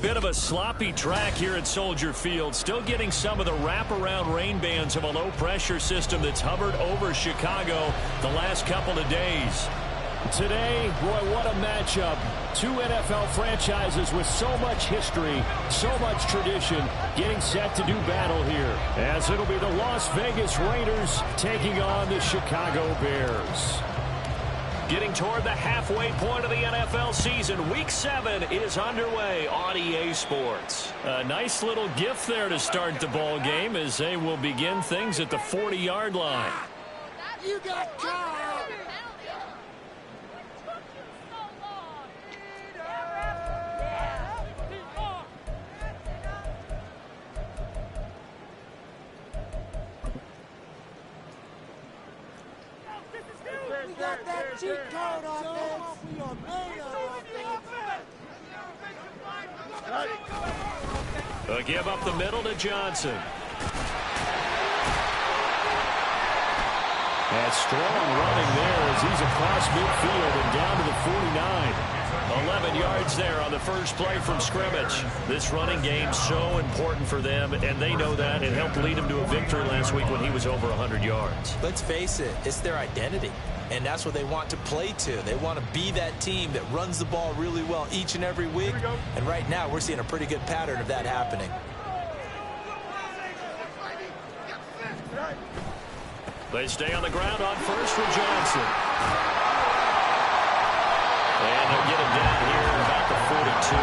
Bit of a sloppy track here at Soldier Field. Still getting some of the wraparound rain bands of a low-pressure system that's hovered over Chicago the last couple of days. Today, boy, what a matchup. Two NFL franchises with so much history, so much tradition, getting set to do battle here. As it'll be the Las Vegas Raiders taking on the Chicago Bears. Getting toward the halfway point of the NFL season. Week 7 is underway on EA Sports. A nice little gift there to start the ball game as they will begin things at the 40-yard line. You got caught. We got that cheat code offense. We are made of offense. A give up the middle to Johnson. And strong running there as he's across midfield and down to the 49. 11 yards there on the first play from scrimmage. This running game so important for them, and they know that. It helped lead them to a victory last week when he was over 100 yards. Let's face it, it's their identity, and that's what they want to play to. They want to be that team that runs the ball really well each and every week, and right now we're seeing a pretty good pattern of that happening. They stay on the ground on first for Johnson. And they'll get him down here at about the 42.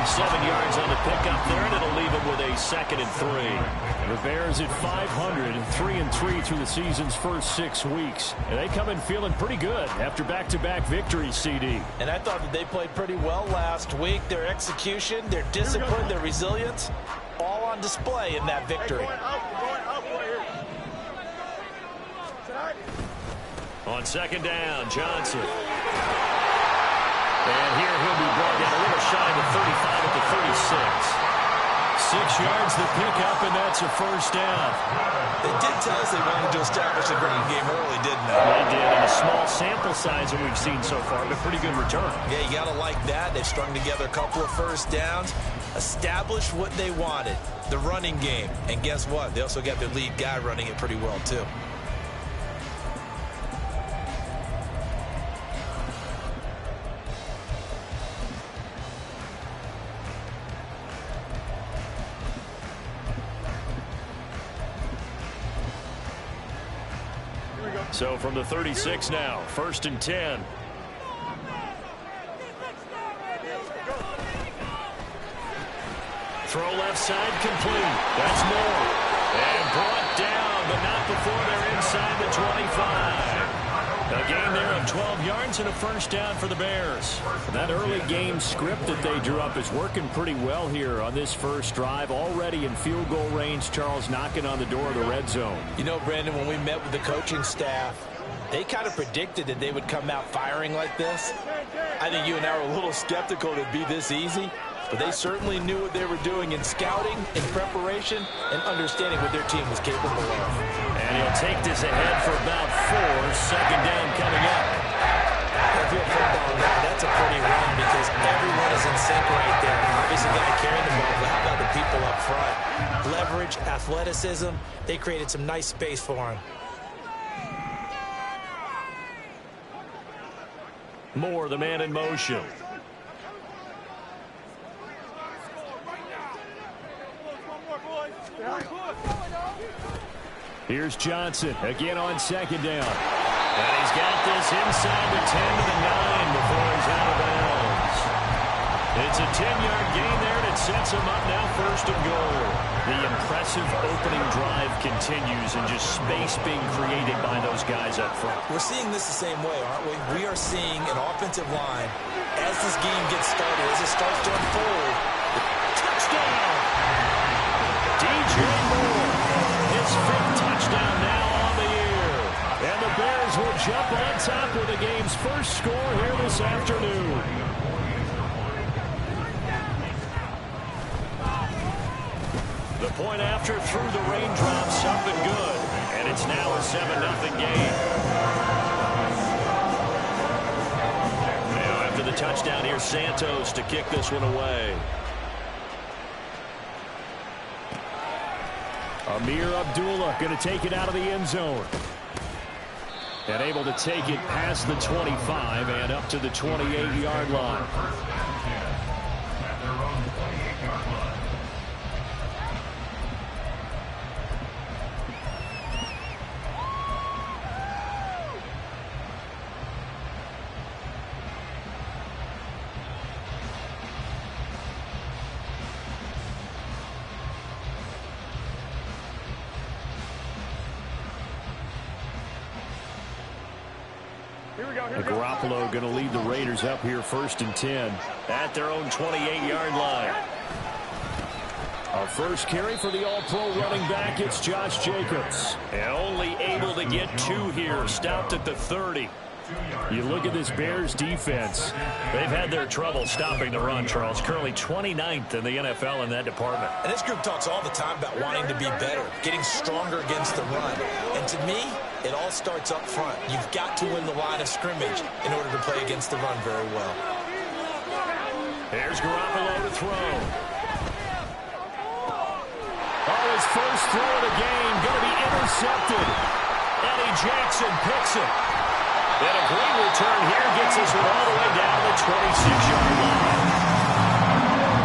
7 yards on the pickup there, and it'll leave him with a 2nd and 3. The Bears at 500 and 3-3 through the season's first 6 weeks. And they come in feeling pretty good after back-to-back victories, CD. And I thought that they played pretty well last week. Their execution, their discipline, their resilience, all on display in that victory. On 2nd down, Johnson. And here he'll be brought down a little shy of the 35 at the 36. 6 yards the pickup, and that's a first down. They did tell us they wanted to establish a running game early, didn't they? They did, and a small sample size that we've seen so far, but pretty good return. Yeah, you got to like that. They've strung together a couple of first downs, established what they wanted, the running game. And guess what? They also got their lead guy running it pretty well, too. So from the 36 now, 1st and 10. Throw left side complete. That's Moore. And brought down, but not before they're inside the 25. A gain there of 12 yards and a first down for the Bears. That early game script that they drew up is working pretty well here on this first drive. Already in field goal range, Charles knocking on the door of the red zone. You know, Brandon, when we met with the coaching staff, they kind of predicted that they would come out firing like this. I think you and I were a little skeptical that it'd be this easy, but they certainly knew what they were doing in scouting, in preparation, and understanding what their team was capable of. And he'll take this ahead for about 4. 2nd down coming up. That's a pretty run because everyone is in sync right there. Obviously, the guy carrying the ball, but how about the people up front? Leverage, athleticism, they created some nice space for him. Moore, the man in motion. Here's Johnson again on 2nd down. And he's got this inside the 10 to the 9 before he's out of bounds. It's a 10-yard gain there, and it sets him up now 1st and goal. The impressive opening drive continues, and just space being created by those guys up front. We're seeing this the same way, aren't we? We are seeing an offensive line, as this game gets started, as it starts to unfold. Touchdown! DJ Moore, his 5th touchdown now on the year. And the Bears will jump on top with the game's first score here this afternoon. The point after through the raindrops up and good. And it's now a 7-0 game. Now after the touchdown here, Santos, to kick this one away. Amir Abdullah going to take it out of the end zone. And able to take it past the 25 and up to the 28-yard line. Garoppolo going to lead the Raiders up here 1st and 10 at their own 28-yard line. Our first carry for the all-pro running back, it's Josh Jacobs. And only able to get 2 here, stopped at the 30. You look at this Bears defense. They've had their trouble stopping the run, Charles. Currently 29th in the NFL in that department. And this group talks all the time about wanting to be better, getting stronger against the run. And to me, it all starts up front. You've got to win the line of scrimmage in order to play against the run very well. There's Garoppolo to throw. Oh, his first throw of the game going to be intercepted. Eddie Jackson picks it. And a great return here gets this one all the way down to the 26-yard line.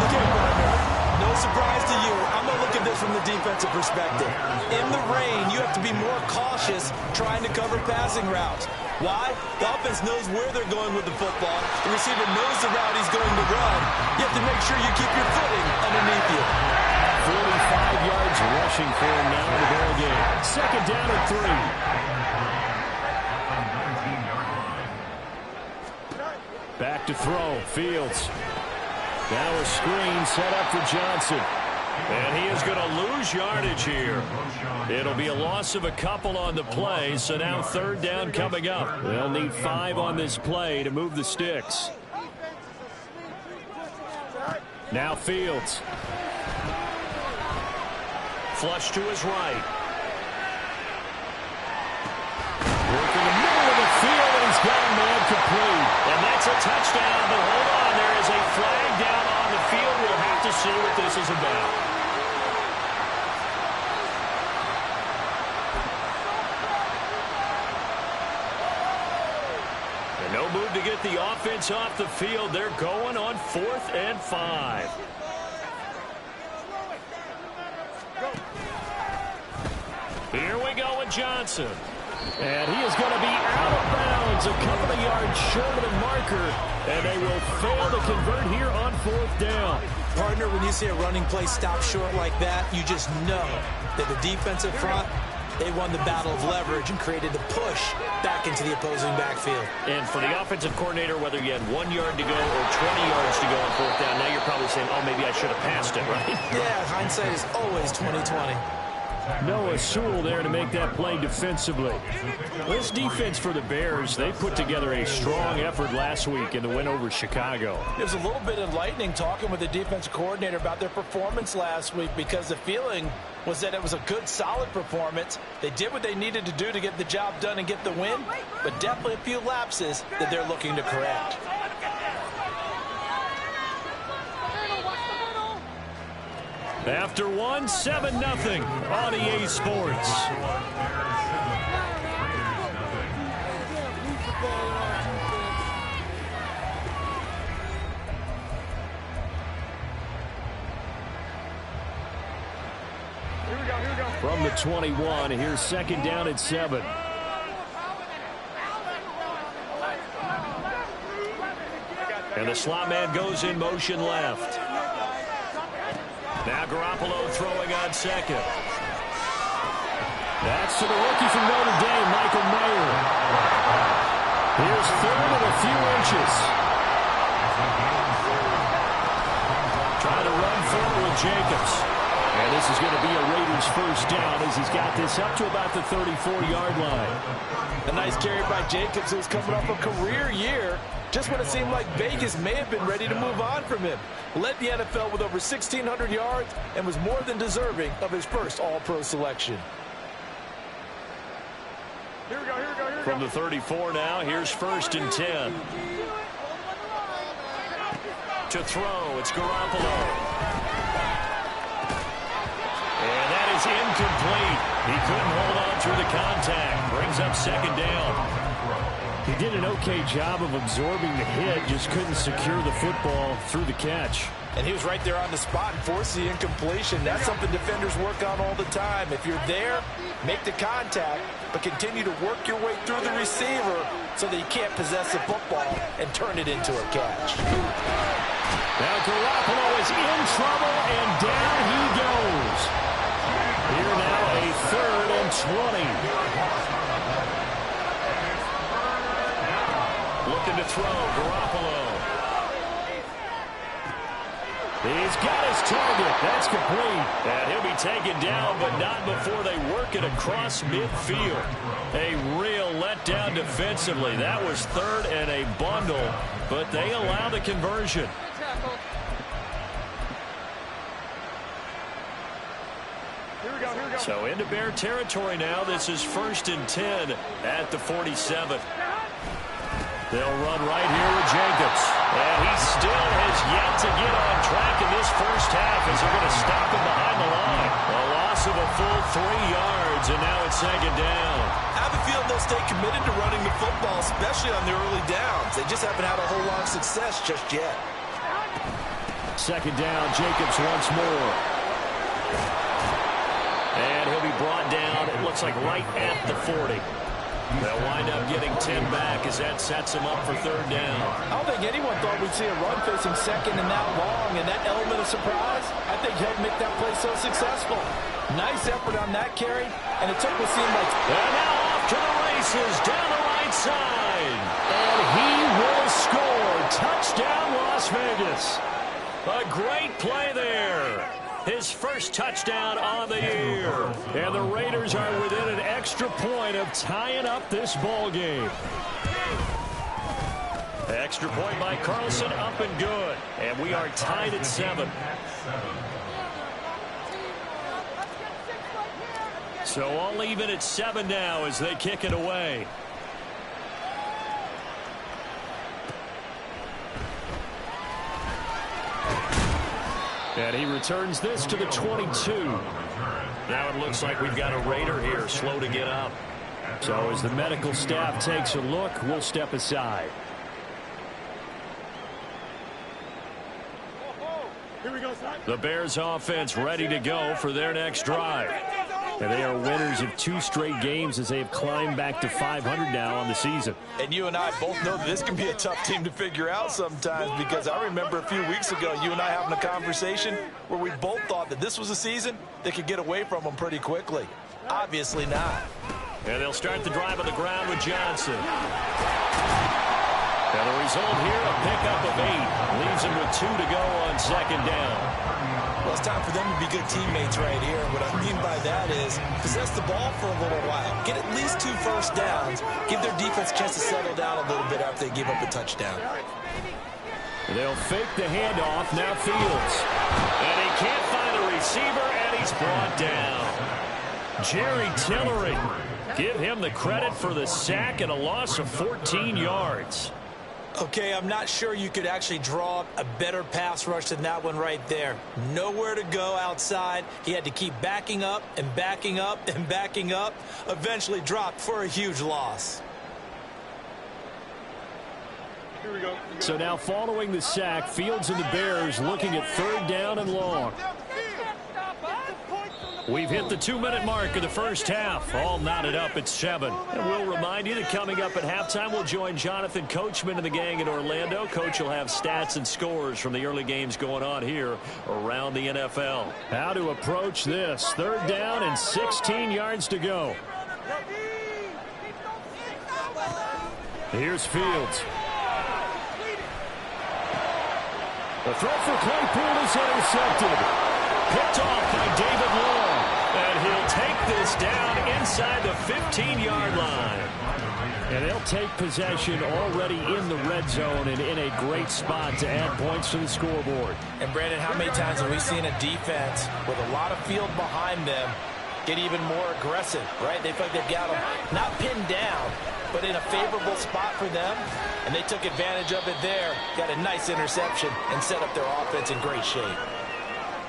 Okay, partner. No surprise to you. I'm going to look at this from the defensive perspective. In the rain, you have to be more cautious trying to cover passing routes. Why? The offense knows where they're going with the football. The receiver knows the route he's going to run. You have to make sure you keep your footing underneath you. 45 yards rushing for him now in the ball game. 2nd down and 3. Back to throw. Fields. Now a screen set up for Johnson. And he is going to lose yardage here. It'll be a loss of a couple on the play, so now 3rd down coming up. They'll need 5 on this play to move the sticks. Now Fields. Flush to his right. Working the middle of the field, and he's got a man complete. And that's a touchdown, but hold on. There is a flag down on the field. We'll have to see what this is about. And no move to get the offense off the field. They're going on 4th and 5. Here we go with Johnson. And he is going to be out of bounds, a couple of yards short of the marker, and they will fail to convert here on 4th down. Partner, when you see a running play stop short like that, you just know that the defensive front, they won the battle of leverage and created the push back into the opposing backfield. And for the offensive coordinator, whether you had 1 yard to go or 20 yards to go on 4th down, now you're probably saying, oh, maybe I should have passed it, right? Yeah, hindsight is always 20/20. Noah Sewell there to make that play defensively. This defense for the Bears, they put together a strong effort last week in the win over Chicago. There's a little bit enlightening talking with the defensive coordinator about their performance last week, because the feeling was that it was a good, solid performance. They did what they needed to do to get the job done and get the win, but definitely a few lapses that they're looking to correct. After 1, 7-0 on EA Sports. From the 21, here's 2nd down and 7. And the slot man goes in motion left. Now Garoppolo throwing on 2nd. That's to the rookie from Notre Dame, Michael Mayer. Here's 3rd and a few inches. Trying to run forward with Jacobs. And this is going to be a Raiders 1st down as he's got this up to about the 34-yard line. A nice carry by Jacobs, who's coming off a career year. Just when it seemed like Vegas may have been ready to move on from him. Led the NFL with over 1,600 yards and was more than deserving of his first All-Pro selection. From the 34 now, here's 1st and 10. To throw, it's Garoppolo. And that is incomplete. He couldn't hold on through the contact. Brings up second down. He did an okay job of absorbing the hit, just couldn't secure the football through the catch. And he was right there on the spot and forced the incompletion. That's something defenders work on all the time. If you're there, make the contact, but continue to work your way through the receiver so that you can't possess the football and turn it into a catch. Now Garoppolo is in trouble, and down he goes. Here now a 3rd and 20. Looking to throw, Garoppolo. He's got his target. That's complete. And he'll be taken down, but not before they work it across midfield. A real letdown defensively. That was 3rd and a bundle, but they allow the conversion. So into Bear territory now. This is 1st and 10 at the 47. They'll run right here with Jacobs. And he still has yet to get on track in this first half as they're going to stop him behind the line. A loss of a full 3 yards, and now it's second down. I have a feeling they'll stay committed to running the football, especially on the early downs. They just haven't had a whole lot of success just yet. Second down, Jacobs once more. And he'll be brought down, it looks like right at the 40. They'll wind up getting 10 back as that sets them up for 3rd down. I don't think anyone thought we'd see a run facing second and that long, and that element of surprise, I think helped make that play so successful. Nice effort on that carry, and it took what seemed like... And now off to the races down the right side. And he will score. Touchdown, Las Vegas. A great play there. His first touchdown on the year. And the Raiders are within an extra point of tying up this ball game. Extra point by Carlson, up and good. And we are tied at 7. So all even at 7 now as they kick it away. And he returns this to the 22. Now it looks like we've got a Raider here, slow to get up. So as the medical staff takes a look, we'll step aside. The Bears offense ready to go for their next drive. And they are winners of 2 straight games as they have climbed back to 500 now on the season. And you and I both know that this can be a tough team to figure out sometimes, because I remember a few weeks ago you and I having a conversation where we both thought that this was a season that could get away from them pretty quickly. Obviously not. And they'll start the drive on the ground with Johnson. And the result here, a pickup of 8. Leaves him with 2 to go on second down. Well, it's time for them to be good teammates right here. What I mean by that is possess the ball for a little while. Get at least 2 first downs. Give their defense a chance to settle down a little bit after they give up a touchdown. They'll fake the handoff. Now Fields. And he can't find a receiver, and he's brought down. Jerry Tillery. Give him the credit for the sack and a loss of 14 yards. Okay, I'm not sure you could actually draw a better pass rush than that one right there. Nowhere to go outside. He had to keep backing up and backing up and backing up. Eventually dropped for a huge loss. Here we go. So now following the sack, Fields and the Bears looking at 3rd down and long. We've hit the 2-minute mark of the first half. All knotted up at 7. And we'll remind you that coming up at halftime, we'll join Jonathan Coachman and the gang in Orlando. Coach will have stats and scores from the early games going on here around the NFL. How to approach this. 3rd down and 16 yards to go. Here's Fields. The throw for Claypool is intercepted. Picked off by David Long. And he'll take this down inside the 15-yard line. And they'll take possession already in the red zone and in a great spot to add points to the scoreboard. And Brandon, how many times have we seen a defense with a lot of field behind them get even more aggressive, right? They feel like they've got them not pinned down, but in a favorable spot for them, and they took advantage of it there. Got a nice interception and set up their offense in great shape.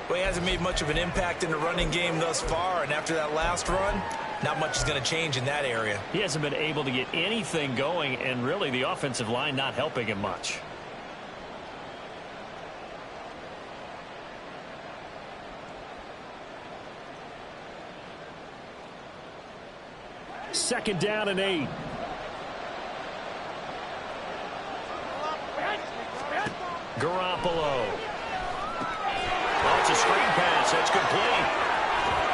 Well, he hasn't made much of an impact in the running game thus far, and after that last run, not much is going to change in that area. He hasn't been able to get anything going, and really the offensive line not helping him much. Second down and 8. Garoppolo. It's a screen pass. That's complete.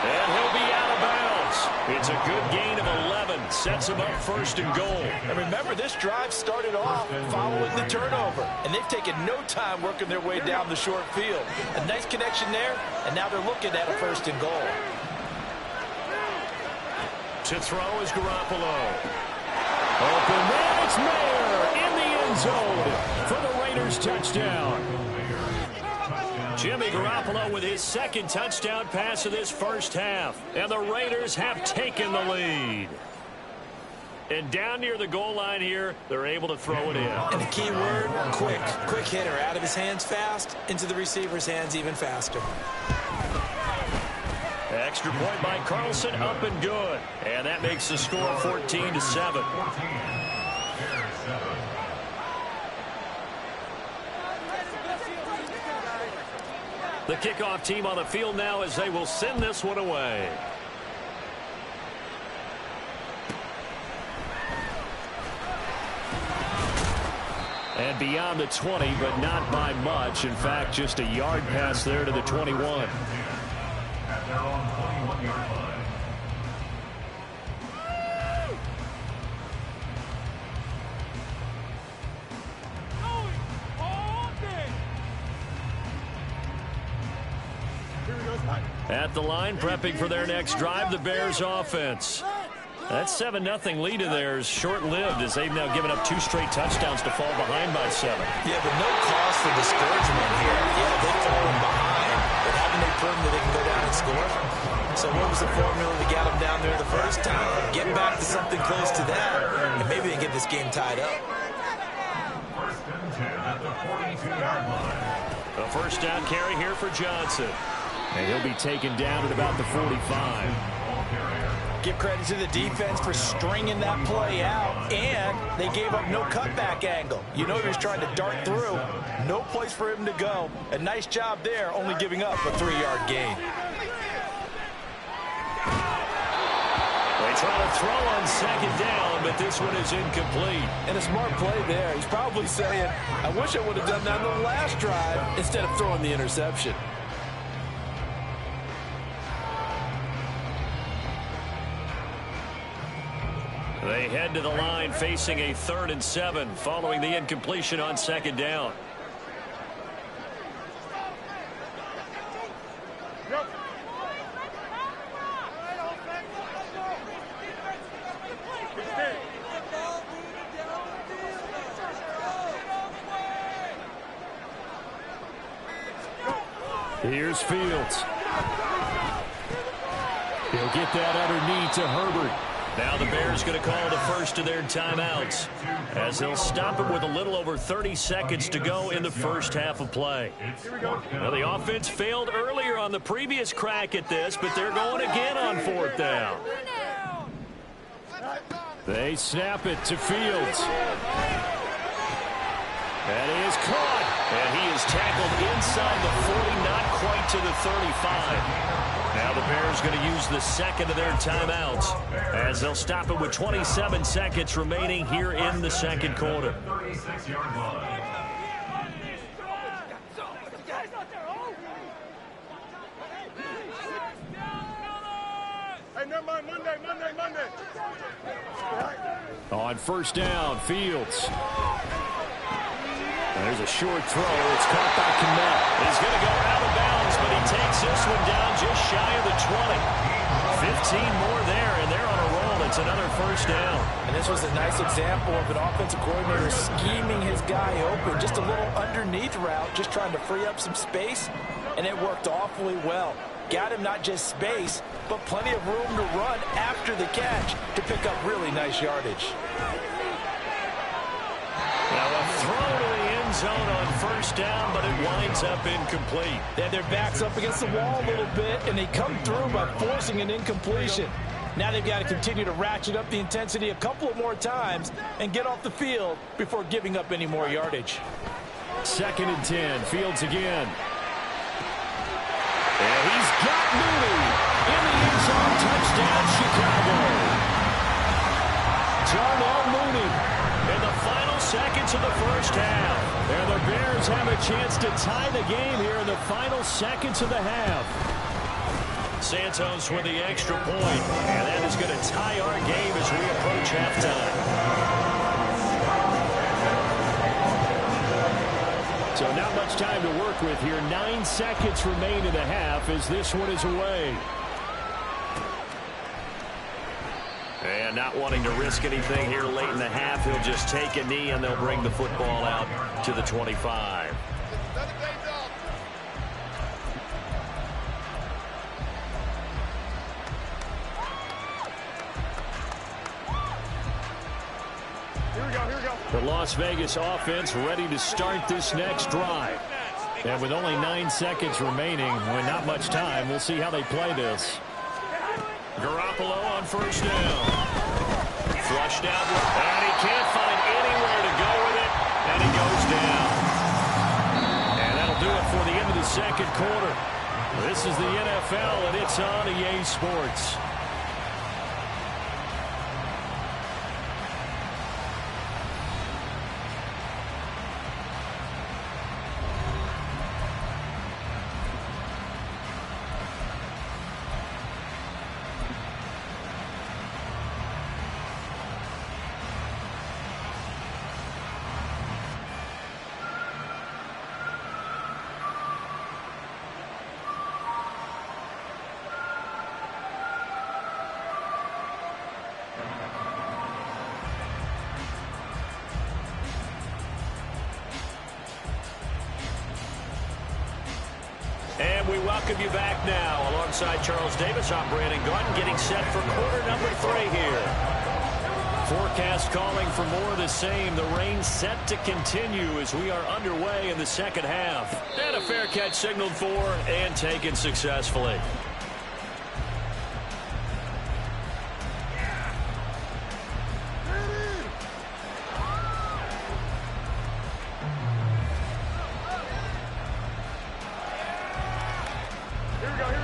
And he'll be out of bounds. It's a good gain of 11. Sets him up first and goal. And remember, this drive started off following the turnover. And they've taken no time working their way down the short field. A nice connection there, and now they're looking at a first and goal. To throw is Garoppolo. Open man, it's Mayer in the end zone for the Raiders touchdown. Jimmy Garoppolo with his second touchdown pass of this first half. And the Raiders have taken the lead. And down near the goal line here, they're able to throw it in. And the key word, quick. Quick hitter, out of his hands fast, into the receiver's hands even faster. Extra point by Carlson, up and good. And that makes the score 14-7. The kickoff team on the field now as they will send this one away. And beyond the 20, but not by much. In fact, just a yard pass there to the 21. Their own 21-yard line. At the line, prepping for their next drive, the Bears offense. That 7-0 lead of theirs short-lived as they've now given up 2 straight touchdowns to fall behind by 7. Yeah, but no cause for discouragement here. Yeah, they've fallen behind, but haven't they proven that they can go down and score? So what was the formula to get them down there the first time? Get back to something close to that, and maybe they get this game tied up. First and 10 at the 42-yard line. A first down carry here for Johnson. And he'll be taken down at about the 45. Give credit to the defense for stringing that play out, and they gave up no cutback angle. You know he was trying to dart through. No place for him to go. A nice job there, only giving up a 3-yard gain. They try to throw on second down, but this one is incomplete. And a smart play there. He's probably saying, I wish I would have done that on the last drive instead of throwing the interception. They head to the line facing a 3rd and 7 following the incompletion on second down. Here's Fields. He'll get that underneath to Herbert. Now the Bears going to call the first of their timeouts as they'll stop it with a little over 30 seconds to go in the first half of play. Now the offense failed earlier on the previous crack at this, but they're going again on 4th down. They snap it to Fields. That is caught, and he is tackled inside the 40, not quite to the 35. Now the Bears going to use the second of their timeouts as they'll stop it with 27 seconds remaining here in the second quarter. 36-yard line. Hey, never mind, Monday. On first down, Fields. There's a short throw. It's caught by Kmet. He's going to go out of bounds, but he takes this one down just shy of the 20. 15 more there, and they're on a roll. It's another first down. And this was a nice example of an offensive coordinator scheming his guy open. Just a little underneath route, just trying to free up some space, and it worked awfully well. got him not just space, but plenty of room to run after the catch to pick up really nice yardage. Now a throw to the end zone on first down, but it winds up incomplete. They had their backs up against the wall a little bit, and they come through by forcing an incompletion. Now they've got to continue to ratchet up the intensity a couple of more times and get off the field before giving up any more yardage. 2nd and 10, Fields again. And he's got Mooney in the end zone. Touchdown, Chicago. Darnell Mooney in the final seconds of the first half. And the Bears have a chance to tie the game here in the final seconds of the half. Santos with the extra point, and that is going to tie our game as we approach halftime. So not much time to work with here. 9 seconds remain in the half as this one is away. And not wanting to risk anything here late in the half, he'll just take a knee and they'll bring the football out to the 25. The Las Vegas offense ready to start this next drive. And with only 9 seconds remaining, with not much time, we'll see how they play this. Garoppolo on first down. Flushed out, and he can't find anywhere to go with it, and he goes down. And that'll do it for the end of the second quarter. This is the NFL, and it's on EA Sports. And we welcome you back now. Alongside Charles Davis, I'm Brandon Gordon, getting set for quarter number 3 here. Forecast calling for more of the same. The rain set to continue as we are underway in the second half. And a fair catch signaled for and taken successfully.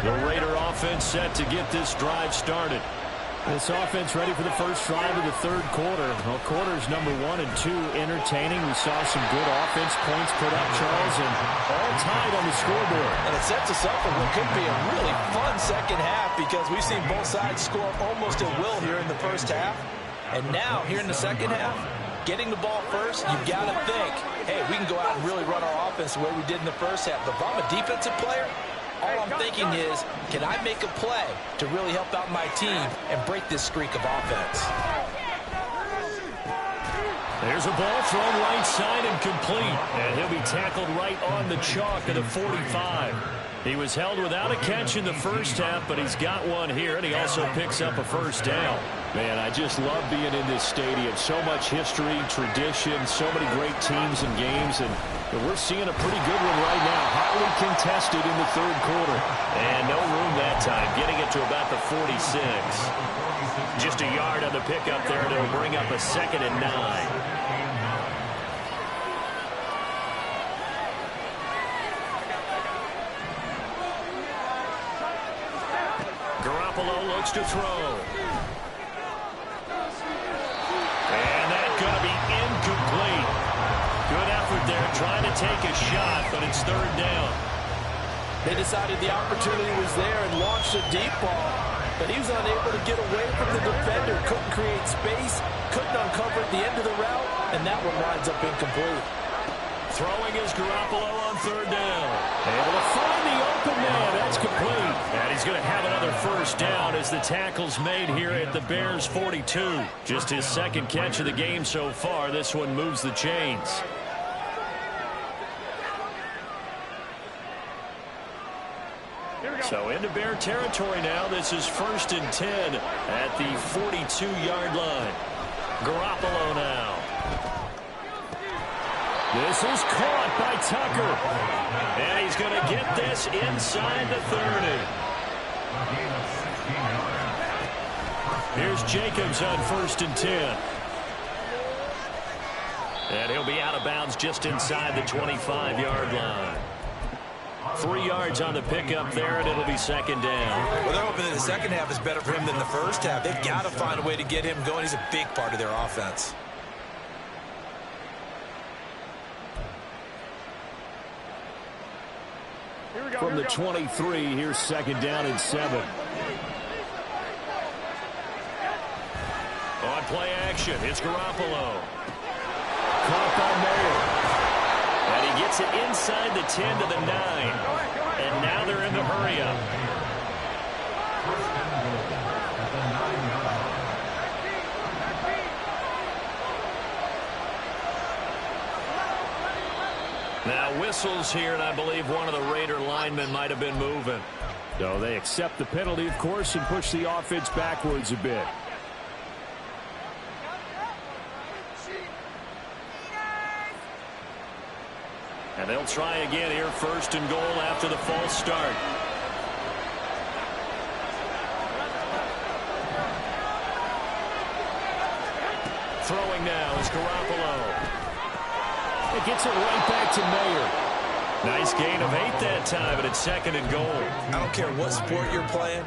The Raider offense set to get this drive started. This offense ready for the first drive of the third quarter. Well, quarters number 1 and 2 entertaining. We saw some good offense points put up, Charles, and all tied on the scoreboard. And it sets us up for what could be a really fun second half because we've seen both sides score almost at will here in the first half. And now, here in the second half, getting the ball first, you've got to think, hey, we can go out and really run our offense the way we did in the first half. But if I'm a defensive player, all I'm thinking is, can I make a play to really help out my team and break this streak of offense? There's a ball thrown right side and complete. And he'll be tackled right on the chalk of the 45. He was held without a catch in the first half, but he's got one here, and he also picks up a first down. Man, I just love being in this stadium. So much history, tradition, so many great teams and games, and we're seeing a pretty good one right now. Hotly contested in the third quarter. And no room that time, getting it to about the 46. Just a yard on the pickup there to bring up a 2nd and 9. Garoppolo looks to throw. And that's going to be incomplete. Good effort there, trying to take a shot, but it's third down. They decided the opportunity was there and launched a deep ball, but he was unable to get away from the defender, couldn't create space, couldn't uncover at the end of the route, and that one winds up incomplete. Throwing is Garoppolo on third down. Able to find the open man. That's complete. And he's going to have another first down as the tackle's made here at the Bears 42. Just his second catch of the game so far. This one moves the chains. So into Bear territory now. This is 1st and 10 at the 42-yard line. Garoppolo now. This is caught by Tucker. And he's going to get this inside the 30. Here's Jacobs on 1st and 10. And he'll be out of bounds just inside the 25-yard line. 3 yards on the pickup there, and it'll be 2nd down. Well, they're hoping that the second half is better for him than the first half. They've got to find a way to get him going. He's a big part of their offense. From the 23, here's 2nd down and 7. On play action, it's Garoppolo. Caught by Mayer. And he gets it inside the 10 to the 9. And now they're in the hurry-up. Now whistles here, and I believe one of the Raider linemen might have been moving. So they accept the penalty, of course, and push the offense backwards a bit. And they'll try again here, 1st and goal after the false start. Throwing now is Garoppolo. It gets it right back to Mayer. Nice gain of 8 that time, but it's 2nd and goal. I don't care what sport you're playing.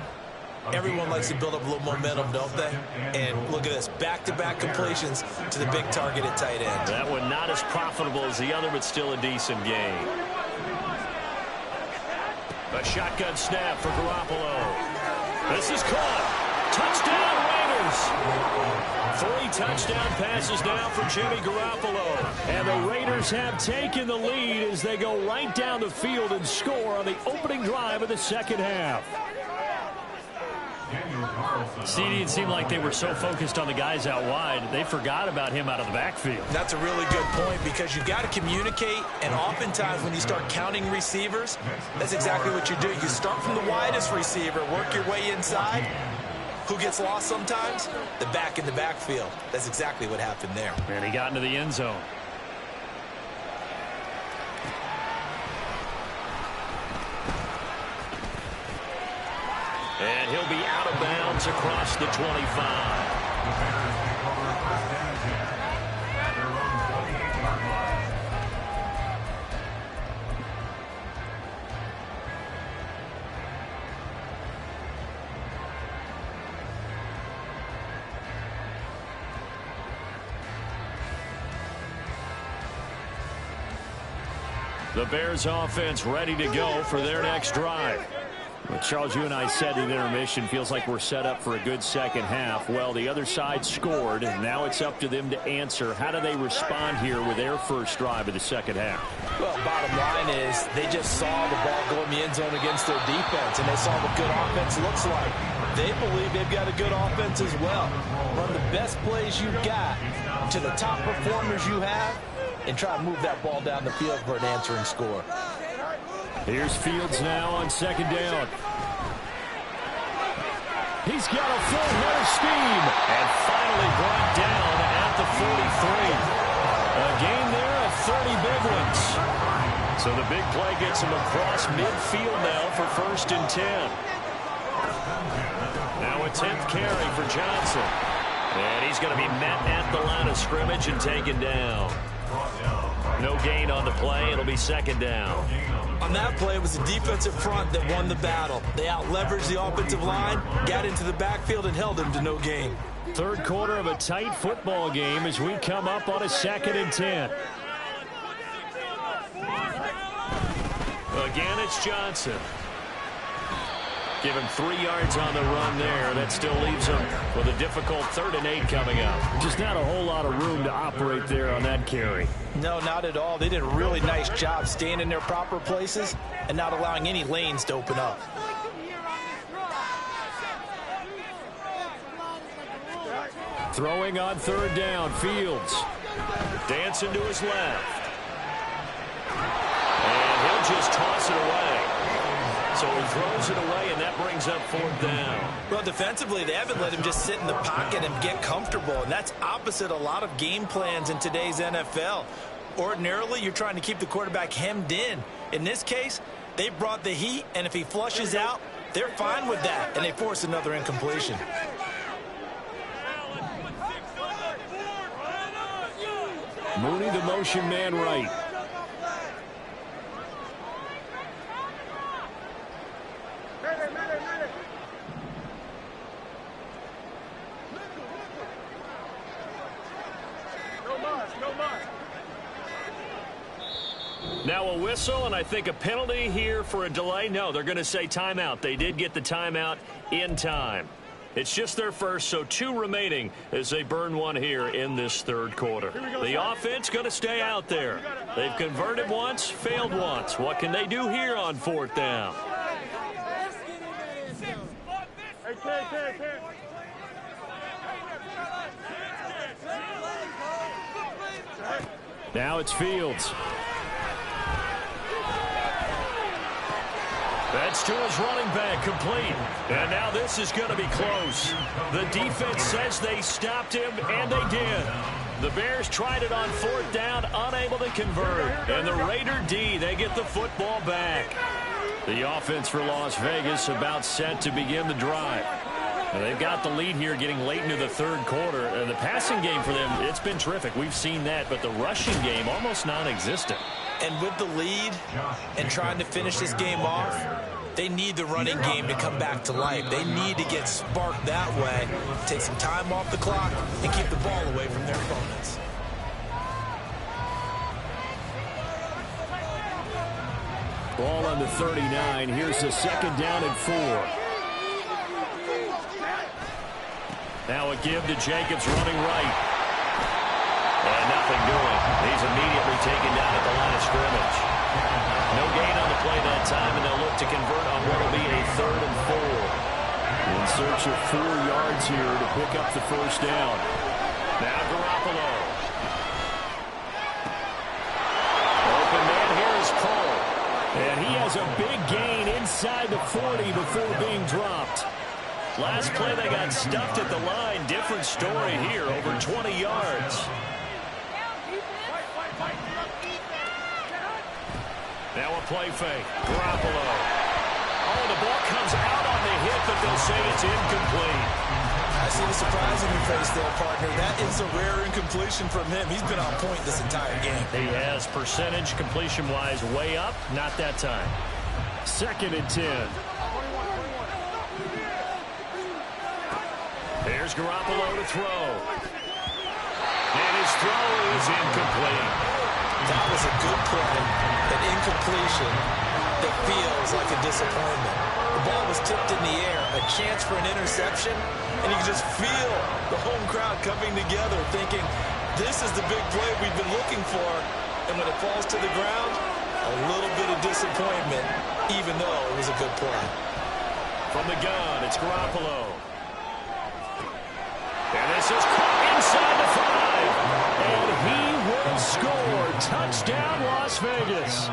Everyone likes to build up a little momentum, don't they? And look at this, back-to-back completions to the big target at tight end. That one not as profitable as the other, but still a decent gain. A shotgun snap for Garoppolo. This is caught. Touchdown, Raiders. 3 touchdown passes now for Jimmy Garoppolo. And the Raiders have taken the lead as they go right down the field and score on the opening drive of the second half. CD, it seemed like they were so focused on the guys out wide, they forgot about him out of the backfield. That's a really good point because you've got to communicate, and oftentimes when you start counting receivers, that's exactly what you do. You start from the widest receiver, work your way inside. Who gets lost sometimes? The back in the backfield. That's exactly what happened there. And he got into the end zone. And he'll be out of bounds across the 25. The Bears offense ready to go for their next drive. Well, Charles, you and I said in intermission, feels like we're set up for a good second half. Well, the other side scored, and now it's up to them to answer. How do they respond here with their first drive of the second half? Well, bottom line is they just saw the ball go in the end zone against their defense, and they saw what good offense looks like. They believe they've got a good offense as well. Run the best plays you've got to the top performers you have, and try to move that ball down the field for an answering score. Here's Fields now on 2nd down. He's got a full head of steam and finally brought down at the 43. A gain there of 30 big ones. So the big play gets him across midfield now for 1st and 10. Now a 10th carry for Johnson. And he's going to be met at the line of scrimmage and taken down. No gain on the play. It'll be 2nd down. On that play, it was the defensive front that won the battle. They out-leveraged the offensive line, got into the backfield, and held him to no gain. Third quarter of a tight football game as we come up on a 2nd and 10. Again, it's Johnson. Give him 3 yards on the run there. That still leaves him with a difficult 3rd and 8 coming up. Just not a whole lot of room to operate there on that carry. No, not at all. They did a really nice job staying in their proper places and not allowing any lanes to open up. Throwing on 3rd down, Fields. Dancing to his left. And he'll just toss it away. So he throws it away, and that brings up 4th down. Well, defensively, they haven't let him just sit in the pocket and get comfortable, and that's opposite a lot of game plans in today's NFL. Ordinarily, you're trying to keep the quarterback hemmed in. In this case, they brought the heat, and if he flushes out, they're fine with that, and they force another incompletion. Mooney, the motion man right. Now a whistle, and I think a penalty here for a delay. No, they're going to say timeout. They did get the timeout in time. It's just their first, so 2 remaining as they burn 1 here in this 3rd quarter. The offense going to stay out there. They've converted once, failed once. What can they do here on 4th down? Now it's Fields. That's to his running back, complete. And now this is going to be close. The defense says they stopped him, and they did. The Bears tried it on 4th down, unable to convert. And the Raider D, they get the football back. The offense for Las Vegas about set to begin the drive. And they've got the lead here getting late into the 3rd quarter. And the passing game for them, it's been terrific. We've seen that, but the rushing game almost non-existent. And with the lead and trying to finish this game off, they need the running game to come back to life. They need to get sparked that way, take some time off the clock, and keep the ball away from their opponents. Ball on the 39. Here's the 2nd down and 4. Now a give to Jacobs running right. And nothing doing. He's immediately taken down at the line of scrimmage. No gain on the play that time, and they'll look to convert on what will be a 3rd and 4. In search of 4 yards here to pick up the 1st down. Now Garoppolo. Open man here is Cole. And he has a big gain inside the 40 before being dropped. Last play they got stuffed at the line. Different story here, over 20 yards. Now a play fake. Garoppolo. Oh, the ball comes out on the hit, but they'll say it's incomplete. I see the surprise in your face there, partner. That is a rare incompletion from him. He's been on point this entire game. He has percentage completion-wise way up. Not that time. 2nd and 10. Here's Garoppolo to throw. And his throw is incomplete. That was a good play, an incompletion that feels like a disappointment. The ball was tipped in the air, a chance for an interception, and you can just feel the home crowd coming together thinking, this is the big play we've been looking for. And when it falls to the ground, a little bit of disappointment, even though it was a good play. From the gun, it's Garoppolo. And this is caught inside the 5. And he will score. Touchdown, Las Vegas.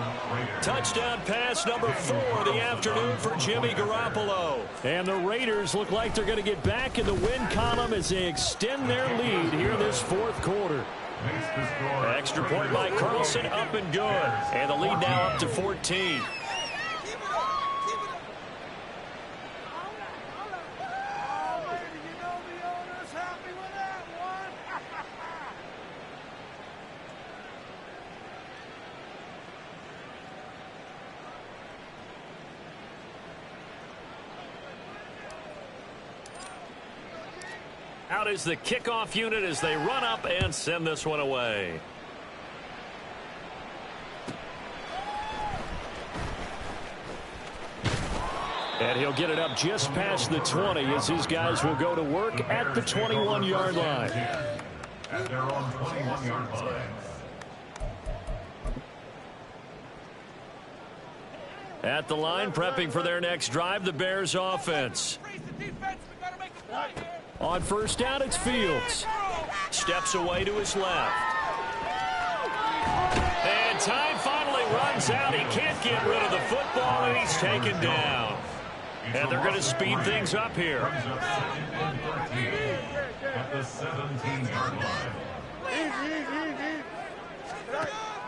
Touchdown pass number 4 of the afternoon for Jimmy Garoppolo. And the Raiders look like they're going to get back in the win column as they extend their lead here this 4th quarter. Extra point by Carlson, up and good. And the lead now up to 14. Out is the kickoff unit as they run up and send this one away. And he'll get it up just past the 20 as these guys will go to work at the 21-yard line. At their own 21-yard line. At the line, prepping for their next drive, the Bears offense. On 1st down, it's Fields. Steps away to his left. And time finally runs runs out. He can't get rid of the football, and he's taken down. And they're going to speed things up here. At the 17-yard line.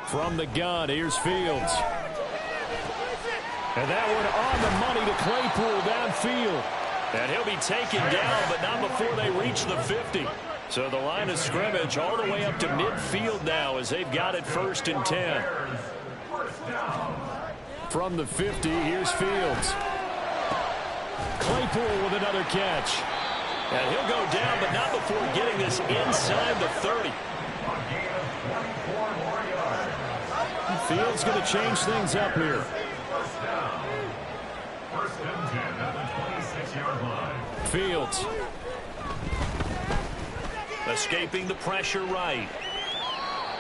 From the gun, here's Fields. And that one on the money to Claypool downfield. And he'll be taken down, but not before they reach the 50. So the line of scrimmage all the way up to midfield now as they've got it 1st and 10. From the 50, here's Fields. Claypool with another catch. And he'll go down, but not before getting this inside the 30. Fields going to change things up here. 1st and 10 at the 26-yard line. Fields. Escaping the pressure right.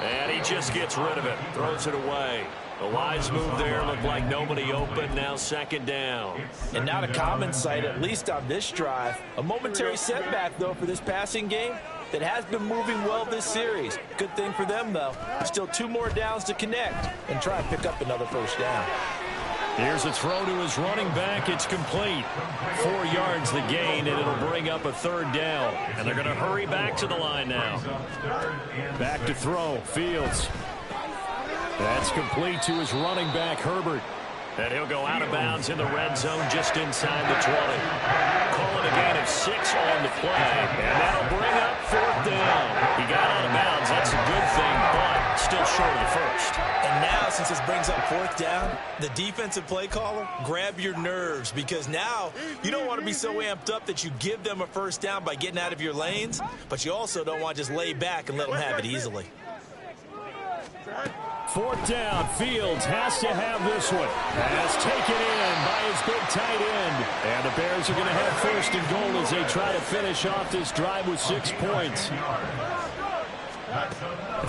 And he just gets rid of it. Throws it away. A wise move there. Looked like nobody open. Now 2nd down. And not a common sight, at least on this drive. A momentary setback, though, for this passing game that has been moving well this series. Good thing for them, though. Still 2 more downs to connect and try and pick up another 1st down. Here's a throw to his running back. It's complete. 4 yards the gain, and it'll bring up a 3rd down. And they're going to hurry back to the line now. Back to throw. Fields. That's complete to his running back, Herbert. And he'll go out of bounds in the red zone just inside the 20. Calling a gain of 6 on the play. And that'll bring up 4th down. He got out of bounds. That's a good thing, but still short of the 1st. And now, since this brings up 4th down, the defensive play caller, grab your nerves, because now you don't want to be so amped up that you give them a 1st down by getting out of your lanes, but you also don't want to just lay back and let them have it easily. 4th down. Fields has to have this one. Has taken in by his big tight end. And the Bears are going to have 1st and goal as they try to finish off this drive with 6 points.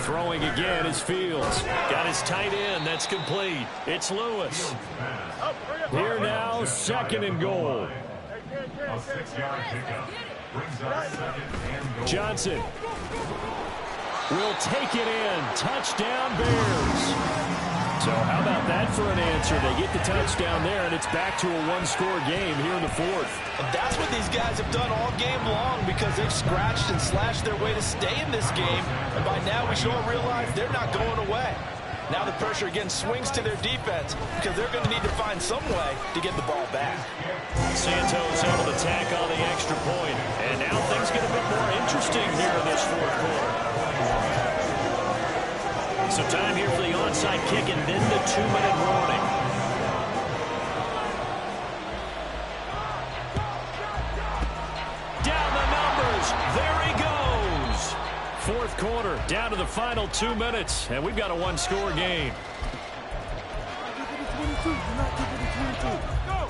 Throwing again is Fields. Got his tight end. That's complete. It's Lewis. Here now, 2nd and goal. A 6-yard pickup brings up 2nd and goal. Johnson will take it in. Touchdown, Bears. So how about that for an answer? They get the touchdown there, and it's back to a 1-score game here in the 4th. And that's what these guys have done all game long, because they've scratched and slashed their way to stay in this game. And by now, we should all realize they're not going away. Now the pressure again swings to their defense, because they're going to need to find some way to get the ball back. Santos able to tack on the extra point. And now things get a bit more interesting here in this 4th quarter. So time here for the onside kick and then the 2-minute warning. Down the numbers. There he goes. 4th quarter, down to the final 2 minutes, and we've got a 1-score game. Go!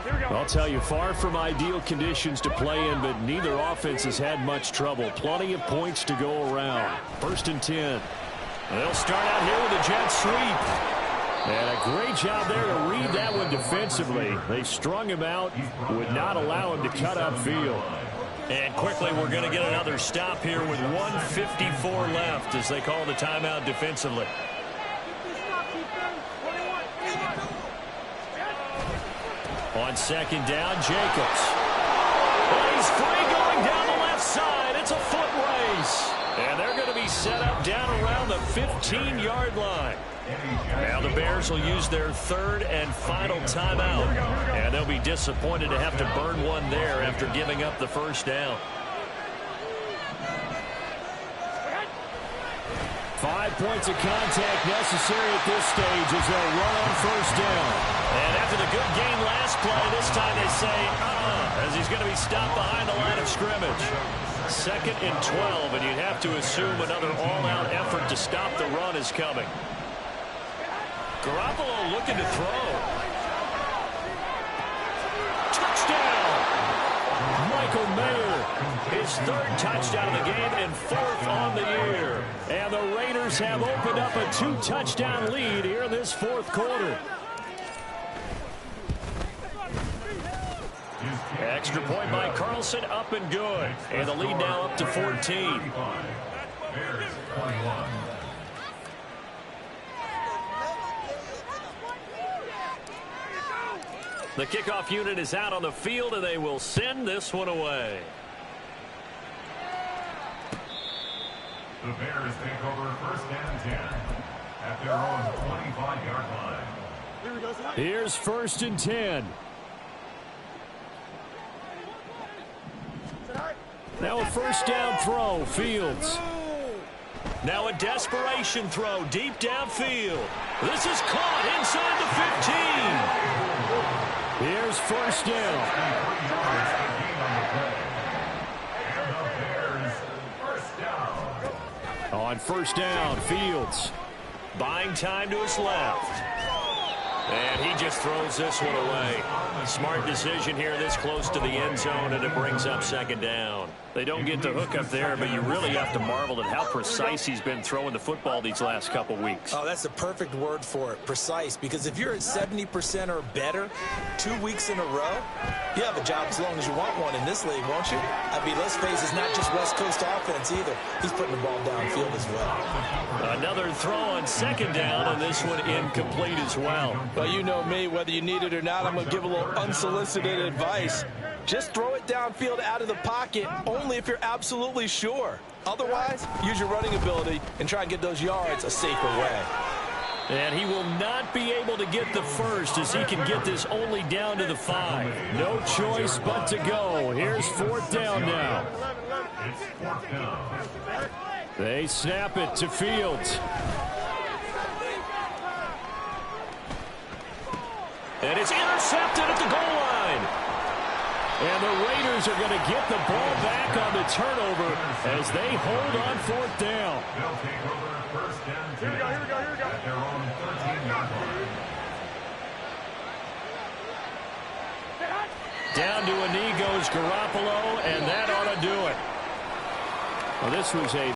Here we go. I'll tell you, far from ideal conditions to play in, but neither offense has had much trouble. Plenty of points to go around. 1st and 10. They'll start out here with a jet sweep. And a great job there to read that one defensively. They strung him out, would not allow him to cut upfield. And quickly, we're going to get another stop here with 1:54 left as they call the timeout defensively. On 2nd down, Jacobs. And he's free going down the left side. It's a foot race. And they're going to be set up down around the 15-yard line. Now the Bears will use their 3rd and final timeout. And they'll be disappointed to have to burn one there after giving up the 1st down. 5 points of contact necessary at this stage as they'll run on 1st down. And after the good game last play, this time they say, as he's going to be stopped behind the line of scrimmage. 2nd and 12, and you'd have to assume another all-out effort to stop the run is coming. Garoppolo looking to throw. Touchdown! Michael Mayer, his 3rd touchdown of the game and 4th on the year. And the Raiders have opened up a 2-touchdown lead here in this 4th quarter. Extra point by Carlson, up and good. And the lead now up to 14. Bears 21. The kickoff unit is out on the field, and they will send this one away. The Bears take over 1st and 10 at their own 25-yard line. Here's 1st and 10. Now a 1st down throw, Fields. Now a desperation throw deep downfield. This is caught inside the 15. Here's 1st down. On 1st down, Fields buying time to his left. And he just throws this one away. Smart decision here this close to the end zone, and it brings up 2nd down. They don't get the hook up there, but you really have to marvel at how precise he's been throwing the football these last couple weeks. Oh, that's the perfect word for it, precise, because if you're at 70% or better 2 weeks in a row, you have a job as long as you want one in this league, won't you? I mean, let's face it, it's not just West Coast offense either. He's putting the ball downfield as well. Another throw on 2nd down, and this one incomplete as well. Well, you know me, whether you need it or not, I'm going to give a little unsolicited advice. Just throw it downfield out of the pocket only if you're absolutely sure. Otherwise, use your running ability and try and get those yards a safer way. And he will not be able to get the 1st as he can get this only down to the 5. No choice but to go. Here's 4th down now. It's 4th down. They snap it to Fields. And it's intercepted at the goal line. And the Raiders are going to get the ball back on the turnover as they hold on 4th down. They'll take over 1st and 10 at their own 13-yard line. Down to a knee goes Garoppolo, and that ought to do it. Well, this was a